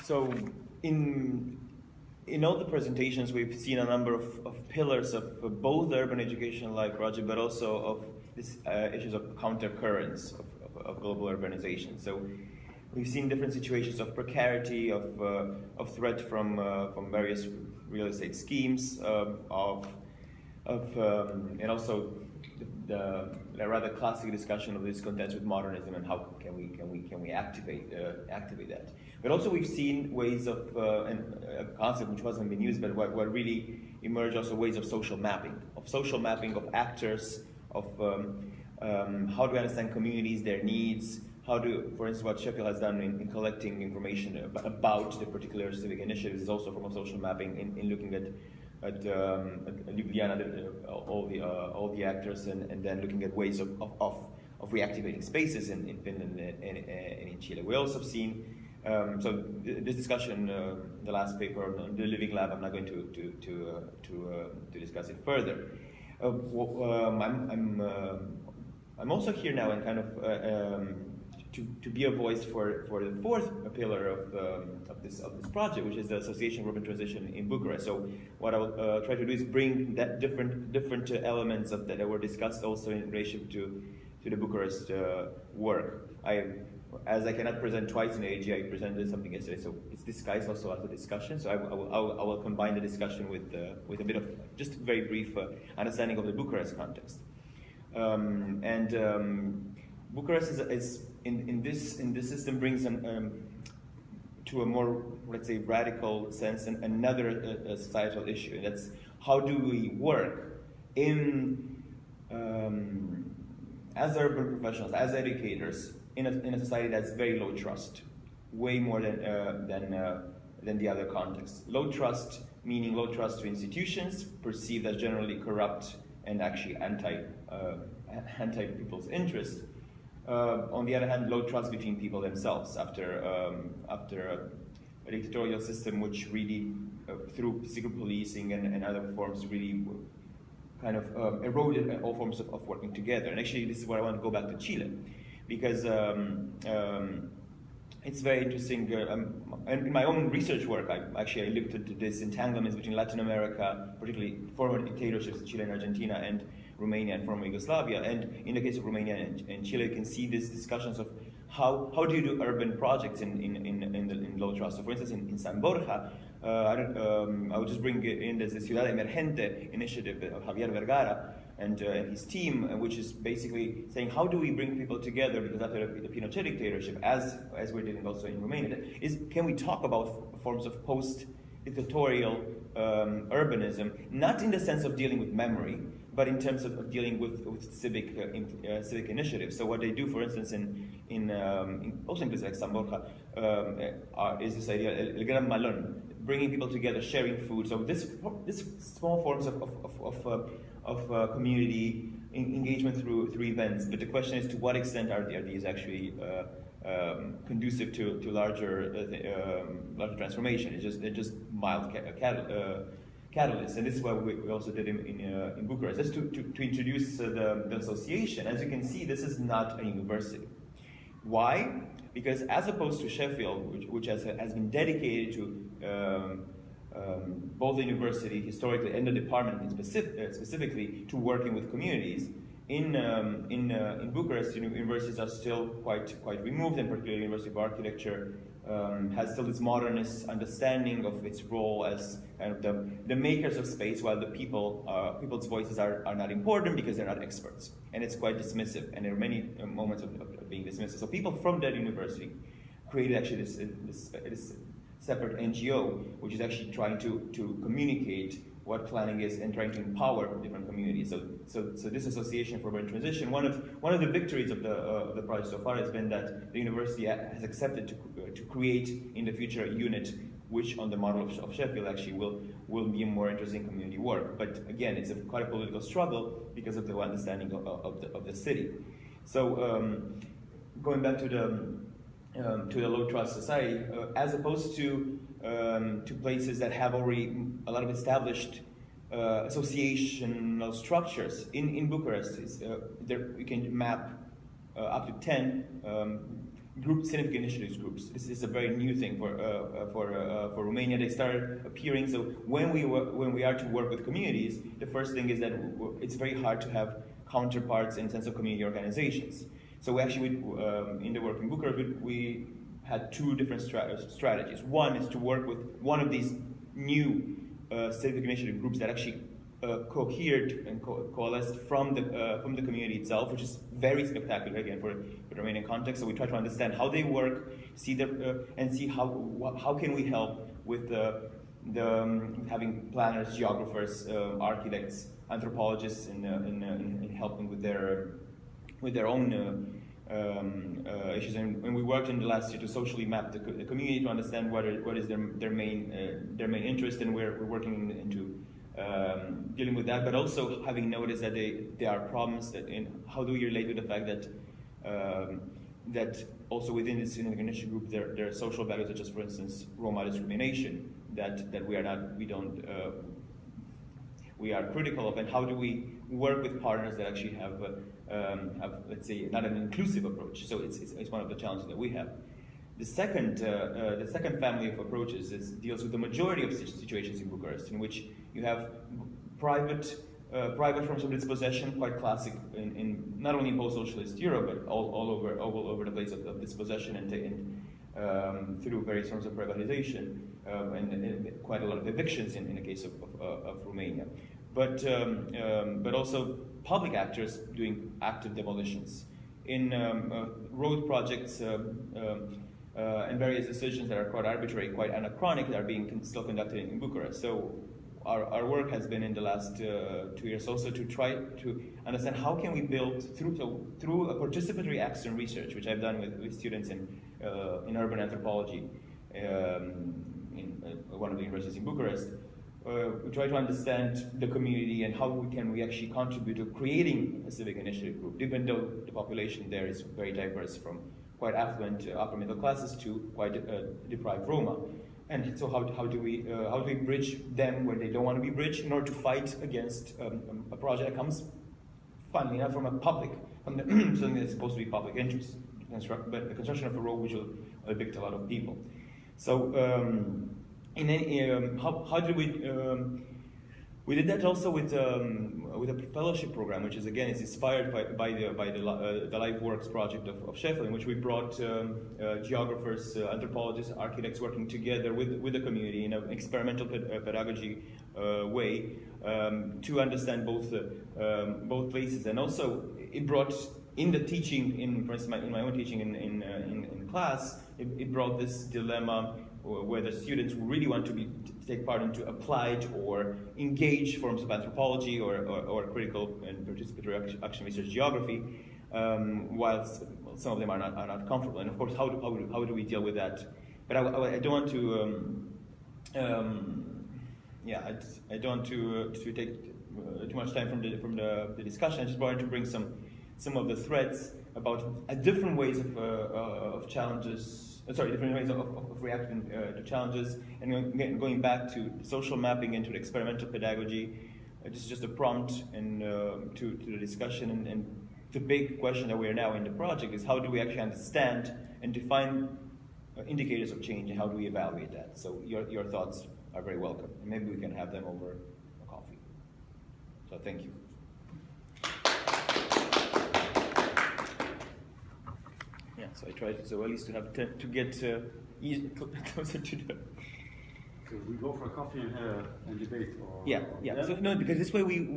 So in all the presentations, we've seen a number of pillars of both urban education like Roger, but also of this issues of countercurrents of global urbanization. So we've seen different situations of precarity, of threat from various real estate schemes, and also the rather classic discussion of this contents with modernism and how can we activate that. But also we've seen ways of and a concept which hasn't been used, but what really emerged also ways of social mapping of actors, of how do we understand communities, their needs. How do, for instance, what Sheffield has done in collecting information about the particular civic initiatives is also from a social mapping in looking at Ljubljana, all the actors, and then looking at ways of reactivating spaces in Finland and in Chile. We also have seen, so this discussion, the last paper on the Living Lab, I'm not going to discuss it further. I'm also here now and kind of to be a voice for the fourth pillar of this project, which is the Association for Urban Transition in Bucharest. So what I will try to do is bring that different elements of that were discussed also in relation to the Bucharest work. As I cannot present twice in AG, I presented something yesterday, so it's disguised also as a discussion. So I will combine the discussion with a bit of just very brief understanding of the Bucharest context. Bucharest is in this system brings to a more, let's say, radical sense another societal issue, and that's how do we work in as urban professionals, as educators in a society that's very low trust, way more than the other contexts. Low trust meaning low trust to institutions, perceived as generally corrupt and actually anti people's interest. On the other hand, low trust between people themselves after a dictatorial system which really, through secret policing and other forms, really kind of eroded all forms of working together. And actually, this is where I want to go back to Chile, because it's very interesting. And in my own research work, I looked at this entanglements between Latin America, particularly former dictatorships, Chile and Argentina, and Romania and former Yugoslavia. And in the case of Romania and Chile, you can see these discussions of how do you do urban projects in low trust. So for instance, in San Borja, I would just bring in the Ciudad Emergente initiative of Javier Vergara and his team, which is basically saying how do we bring people together, because after the Pinochet dictatorship, as we're doing also in Romania, can we talk about forms of post-dictatorial urbanism, not in the sense of dealing with memory, but in terms of dealing with civic initiatives. So what they do, for instance, also in places like San Borja, is this idea, El Gran Malón, bringing people together, sharing food. So this small forms of community engagement through events. But the question is, to what extent are these actually conducive to larger transformation? They're just mild catalysts, and this is what we also did in Bucharest. Just to introduce the association. As you can see, this is not a university. Why? Because as opposed to Sheffield, which has been dedicated to both the university historically and the department specifically to working with communities, in Bucharest, universities are still quite removed, and particularly the University of Architecture has still this modernist understanding of its role as kind of the makers of space, while the people's voices are not important because they're not experts, and it's quite dismissive, and there are many moments of being dismissive. So people from that university created actually this separate NGO, which is actually trying to communicate what planning is and trying to empower different communities. So this Association for Urban Transition, one of the victories of the project so far has been that the university has accepted to create in the future a unit which, on the model of Sheffield, actually will be a more interesting community work. But again, it's quite a political struggle because of the understanding of the city. So going back to the low trust society, as opposed to places that have already a lot of established associational structures. In Bucharest, you can map up to 10 civic initiatives groups. This is a very new thing for Romania. They started appearing. So when we are to work with communities, the first thing is that it's very hard to have counterparts in sense of community organizations. So we actually, in the work in Bucharest, we had two different strategies. One is to work with one of these new civic initiative groups that actually cohered and coalesced from the community itself, which is very spectacular again for the Romanian context. So we try to understand how they work, and see how can we help with having planners, geographers, architects, anthropologists in helping with their own issues. And we worked in the last year to socially map the community to understand what is their main interest, and we're working into dealing with that, but also having noticed that there are problems how do we relate to the fact that also within this initiative group there are social values such as, for instance, Roma discrimination that we are critical of, and how do we work with partners that actually have let's say not an inclusive approach. So it's one of the challenges that we have. The second family of approaches deals with the majority of situations in Bucharest, in which you have private forms of dispossession, quite classic in not only in post-socialist Europe, but all over the place of dispossession and through various forms of privatization, and quite a lot of evictions in the case of Romania. But also public actors doing active demolitions in road projects. And various decisions that are quite arbitrary, quite anachronic, that are being still conducted in Bucharest. So our work has been in the last 2 years also to try to understand how can we build through a participatory action research, which I've done with students in urban anthropology in one of the universities in Bucharest. We try to understand the community and how can we actually contribute to creating a civic initiative group, even though the population there is very diverse, from quite affluent upper middle classes to quite deprived Roma. And so how do we bridge them where they don't want to be bridged in order to fight against a project that comes, funnily enough, from something that's supposed to be public interest, but the construction of a road which will evict a lot of people. So how do we did that also with a fellowship program, which is inspired by the Life Works project of Sheffield, in which we brought geographers, anthropologists, architects working together with the community in an experimental pedagogy way to understand both places. And also it brought in the teaching, for instance, in my own teaching in class, it brought this dilemma whether students who really want to take part into applied or engaged forms of anthropology or critical and participatory action research geography, whilst some of them are not comfortable. And of course, how do we deal with that? But I don't want to I don't want to take too much time from the discussion. I just wanted to bring some of the threads about different ways of challenges. Different ways of reacting to challenges, and going back to social mapping and to the experimental pedagogy. This is just a prompt and to the discussion. And the big question that we are now in the project is how do we actually understand and define indicators of change, and how do we evaluate that? So your thoughts are very welcome. And maybe we can have them over a coffee. So thank you. Yeah, so I tried at least to have to get closer to the. So we go for a coffee and debate, or yeah. So no, because this way we